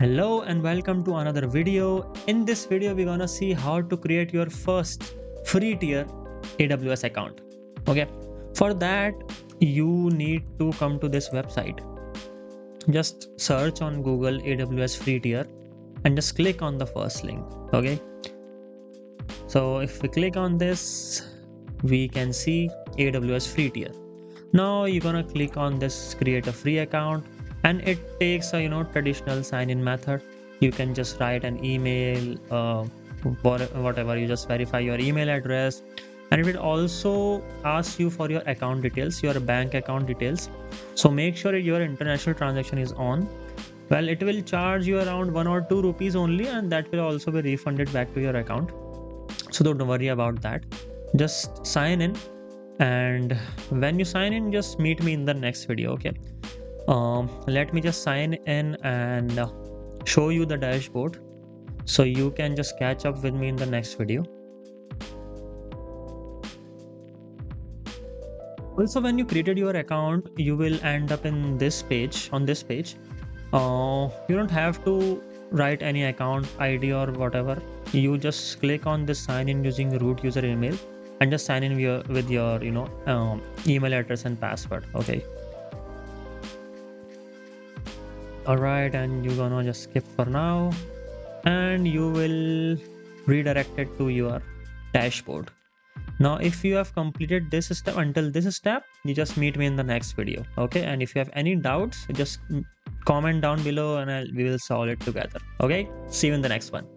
Hello and welcome to another video. In this video, we're gonna see how to create your first free tier AWS account. Okay, for that, you need to come to this website. Just search on Google AWS free tier and just click on the first link. Okay, so if we click on this, we can see AWS free tier. Now you're gonna click on this create a free account, and it takes a traditional sign-in method. You can just write an email, whatever. You just verify your email address, and it will also ask you for your account details, your bank account details. So make sure your international transaction is on. Well, it will charge you around 1 or 2 rupees only, and that will also be refunded back to your account. So don't worry about that. Just sign in, and when you sign in, just meet me in the next video. Okay, let me just sign in and show you the dashboard so you can just catch up with me in the next video. Also, when you created your account, you will end up in this page. On this page, you don't have to write any account ID or whatever. You just click on this sign in using root user email and just sign in with your email address and password. Okay, all right, and you're gonna just skip for now, and you will redirect it to your dashboard. Now if you have completed this step, until this step, you just meet me in the next video. Okay, and if you have any doubts, just comment down below and we will solve it together. Okay, see you in the next one.